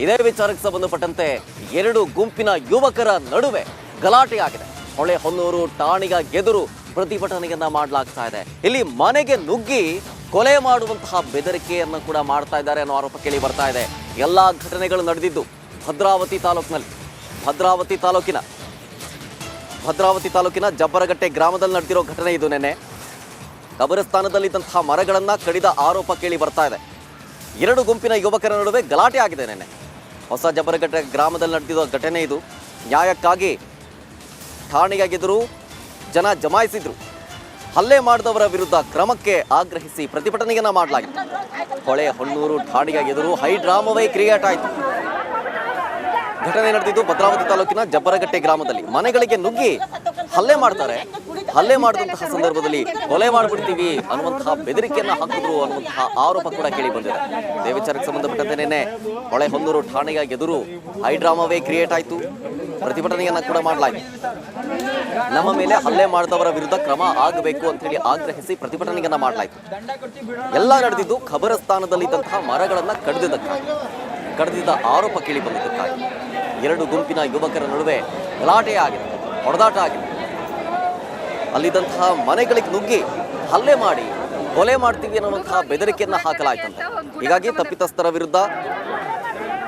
ಇದೇ ವಿಚಾರಕ್ಕೆ ಸಂಬಂಧಪಟ್ಟಂತೆ ಎರಡು ಗುಂಪಿನ ಯುವಕರ ನಡುವೆ ಗಲಾಟೆಯಾಗಿದೆ. ಹೊಳೆಹೊನ್ನೂರು ಠಾಣೆಯ ಎದುರು ಪ್ರತಿಭಟನೆಯನ್ನ ಮಾಡಲಾಗ್ತಾ ಇದೆ. ಇಲ್ಲಿ ಮನೆಗೆ ನುಗ್ಗಿ ಕೊಲೆ ಮಾಡುವಂತಹ ಬೆದರಿಕೆಯನ್ನು ಕೂಡ ಮಾಡ್ತಾ ಇದ್ದಾರೆ ಅನ್ನೋ ಆರೋಪ ಕೇಳಿ ಬರ್ತಾ ಇದೆ. ಎಲ್ಲಾ ಘಟನೆಗಳು ನಡೆದಿದ್ದು ಭದ್ರಾವತಿ ತಾಲೂಕಿನ ಜಬ್ಬರಗಟ್ಟೆ ಗ್ರಾಮದಲ್ಲಿ ನಡೆದಿರೋ ಘಟನೆ ಇದು. ನೆನ್ನೆ ಕಬರಸ್ಥಾನದಲ್ಲಿದ್ದಂತಹ ಮರಗಳನ್ನ ಕಡಿದ ಆರೋಪ ಕೇಳಿ ಬರ್ತಾ ಇದೆ. ಎರಡು ಗುಂಪಿನ ಯುವಕರ ನಡುವೆ ಗಲಾಟೆ ಆಗಿದೆ. ನೆನ್ನೆ ಹೊಸ ಜಬ್ಬರಗಟ್ಟೆ ಗ್ರಾಮದಲ್ಲಿ ನಡೆದಿರೋ ಘಟನೆ ಇದು. ನ್ಯಾಯಕ್ಕಾಗಿ ಠಾಣೆಯ ಎದುರು ಜನ ಜಮಾಯಿಸಿದ್ರು. ಹಲ್ಲೆ ಮಾಡಿದವರ ವಿರುದ್ಧ ಕ್ರಮಕ್ಕೆ ಆಗ್ರಹಿಸಿ ಪ್ರತಿಭಟನೆಯನ್ನ ಮಾಡಲಾಗಿತ್ತು. ಹೊಳೆಹೊನ್ನೂರು ಠಾಣೆಯ ಎದುರು ಹೈ ಡ್ರಾಮವೇ ಕ್ರಿಯೇಟ್ ಆಯಿತು. ಘಟನೆ ನಡೆದಿದ್ದು ಭದ್ರಾವತಿ ತಾಲೂಕಿನ ಜಬ್ಬರಗಟ್ಟೆ ಗ್ರಾಮದಲ್ಲಿ. ಮನೆಗಳಿಗೆ ನುಗ್ಗಿ ಹಲ್ಲೆ ಮಾಡ್ತಾರೆ. ಹಲ್ಲೆ ಮಾಡಿದಂತಹ ಸಂದರ್ಭದಲ್ಲಿ ಕೊಲೆ ಮಾಡಿಬಿಡ್ತೀವಿ ಅನ್ನುವಂತಹ ಬೆದರಿಕೆಯನ್ನ ಹಾಕಿದ್ರು ಅನ್ನುವಂತಹ ಆರೋಪ ಕೂಡ ಕೇಳಿ ಬಂದಿದೆ. ಇದೇ ವಿಚಾರಕ್ಕೆ ಸಂಬಂಧಪಟ್ಟಂತೆ ನಿನ್ನೆ ಹೊಳೆಹೊನ್ನೂರು ಠಾಣೆಯ ಎದುರು ಹೈ ಡ್ರಾಮವೇ ಕ್ರಿಯೇಟ್ ಆಯಿತು. ಪ್ರತಿಭಟನೆಯನ್ನ ಕೂಡ ಮಾಡಲಾಯಿತು. ನಮ್ಮ ಮೇಲೆ ಹಲ್ಲೆ ಮಾಡಿದವರ ವಿರುದ್ಧ ಕ್ರಮ ಆಗಬೇಕು ಅಂತ ಹೇಳಿ ಆಗ್ರಹಿಸಿ ಪ್ರತಿಭಟನೆಯನ್ನ ಮಾಡಲಾಯಿತು. ಎಲ್ಲ ನಡೆದಿದ್ದು ಖಬರಸ್ಥಾನದಲ್ಲಿದ್ದಂತಹ ಮರಗಳನ್ನ ಕಡಿದಿದ್ದ ಆರೋಪ ಕೇಳಿ ಬಂದಿದ್ದಕ್ಕಾಗಿ ಎರಡು ಗುಂಪಿನ ಯುವಕರ ನಡುವೆ ಗಲಾಟೆ ಆಗಿದೆ, ಹೊಡೆದಾಟ ಆಗಿದೆ. ಅಲ್ಲಿದ್ದಂತಹ ಮನೆಗಳಿಗೆ ನುಗ್ಗಿ ಹಲ್ಲೆ ಮಾಡಿ ಕೊಲೆ ಮಾಡ್ತೀವಿ ಅನ್ನುವಂತಹ ಬೆದರಿಕೆಯನ್ನ ಹಾಕಲಾಯ್ತಂತೆ. ಹೀಗಾಗಿ ತಪ್ಪಿತಸ್ಥರ ವಿರುದ್ಧ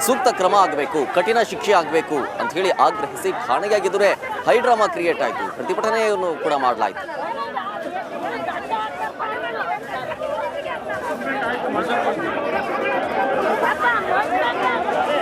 ಸೂಕ್ತ ಕ್ರಮ ಆಗಬೇಕು, ಕಠಿಣ ಶಿಕ್ಷೆ ಆಗಬೇಕು ಅಂತ ಹೇಳಿ ಆಗ್ರಹಿಸಿ ಠಾಣೆಯ ಎದುರೇ ಹೈ ಡ್ರಾಮಾ ಕ್ರಿಯೇಟ್ ಆಯಿತು. ಪ್ರತಿಭಟನೆಯನ್ನು ಕೂಡ ಮಾಡಲಾಯಿತು.